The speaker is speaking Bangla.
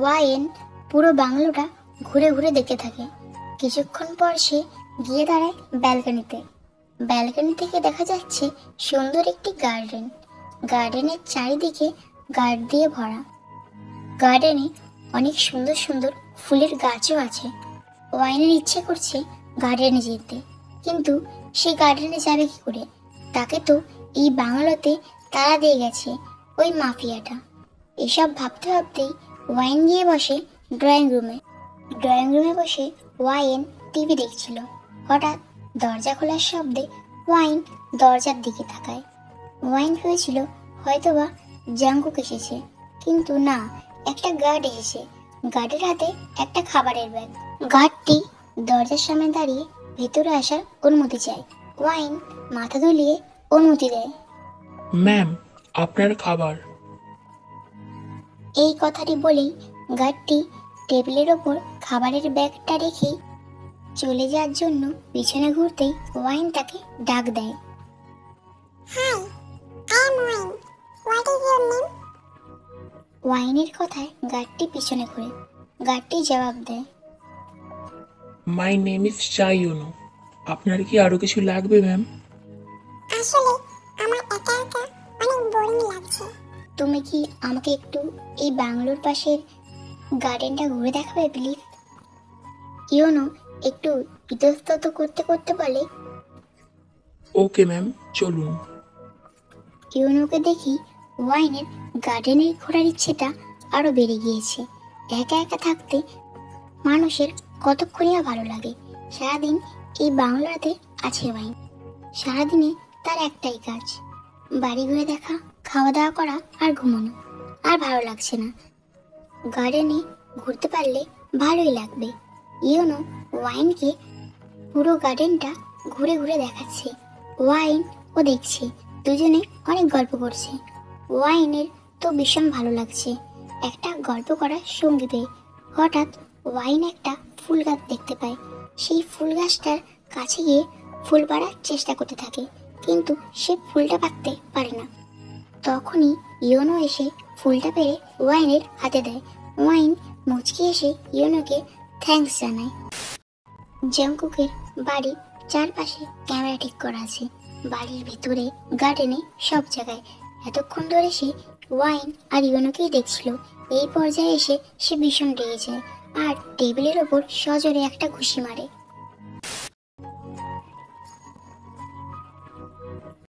ওয়াইন পুরো বাংলোটা ঘুরে ঘুরে দেখতে থাকে। কিছুক্ষণ পর সে গিয়ে দাঁড়ায় ব্যালকনিতে। ব্যালকনি থেকে দেখা যাচ্ছে সুন্দর একটি গার্ডেন। গার্ডেনের চারিদিকে গার্ড দিয়ে ভরা। গার্ডেনে অনেক সুন্দর সুন্দর ফুলের গাছও আছে। ওয়াইনের ইচ্ছে করছে গার্ডেনে যেতে, কিন্তু সে গার্ডেনে যাবে কি করে? তাকে তো এই বাংলোতে তাড়া দিয়ে গেছে ওই মাফিয়াটা। এসব ভাবতে ভাবতেই ওয়াইন গিয়ে বসে ড্রয়িং রুমে। ড্রয়িং রুমে বসে ওয়াইন টিভি দেখছিল। হঠাৎ দরজা খোলার শব্দে ওয়াইন দরজার দিকে তাকায়। ওয়াইন ভেবেছিল হয়তোবা জাঙ্কুক এসেছে, কিন্তু না, একটা গার্ড এসেছে। গার্ডের হাতে একটা খাবারের ব্যাগ। গার্ডটি দরজার সামনে দাঁড়িয়ে ভেতরে আসার অনুমতি চায়। ওয়াইন মাথা দুলিয়ে অনুমতি দেয়। ম্যাম, আপনার খাবার। এই কথাটি বলেই গার্ডটি টেবিলের ওপর খাবারের ব্যাগটা রেখেই চলে যাওয়ার জন্য পিছনে ঘুরতেই ওয়াইন তাকে ডাক দেয়। Hi, I am Wayne. What is your name? ওয়াইনের কথায় গার্ডটি পিছনে ঘুরে। গার্ডটি জবাব দেয়, মাই নেম ইজ চাইউনু। আপনার কি আরো কিছু লাগবে ম্যাম? আসলে আমার একা একা অনেক বোরিং লাগছে। তুমি কি আমাকে একটু এই বাংলোর পাশের গার্ডেনটা ঘুরে দেখাবে প্লিজ? ইয়োনো একটু ইতস্তত করতে করতে বলে। ওকে ম্যাম, চলুন। ইয়োনোকে দেখি ওয়াইনের গার্ডেনে ঘোরার ইচ্ছেটা আরো বেড়ে গিয়েছে। একা একা থাকতে মানুষের কতক্ষণই ভালো লাগে। সারাদিন এই বাংলাতে আছে ওয়াইন। সারাদিনে তার একটাই কাজ, বাড়ি ঘুরে দেখা, খাওয়া দাওয়া করা আর ঘুমানো। আর ভালো লাগছে না। গার্ডেনে ঘুরতে পারলে ভালোই লাগবে। ইয়োনো ওয়াইনকে পুরো গার্ডেনটা ঘুরে ঘুরে দেখাচ্ছে। ওয়াইন ও দেখছে, দুজনে অনেক গল্প করছে। ওয়াইনের তো ভীষণ ভালো লাগছে একটা গল্প করার সঙ্গী পেয়ে। হঠাৎ ওয়াইন একটা ফুল গাছ দেখতে পায়। সেই ফুল গাছটার কাছে গিয়ে ফুল পাড়ার চেষ্টা করতে থাকে, কিন্তু সে ফুলটা পাড়তে পারে না। তখনই ইয়োনো এসে ফুলটা পেড়ে ওয়াইনের হাতে দেয়। ওয়াইন মুচকি এসে ইয়োনোকে থ্যাঙ্কস জানায়। জাংকুকের বাড়ির চারপাশে ক্যামেরা ঠিক করা আছে, বাড়ির ভিতরে, গার্ডেনে, সব জায়গায়। এতক্ষণ ধরে সে ওয়াইন আর ইয়োনোকেই দেখছিল। এই পর্যায়ে এসে সে ভীষণ রেগে যায় আর টেবিলের ওপর সজোরে একটা ঘুষি মারে।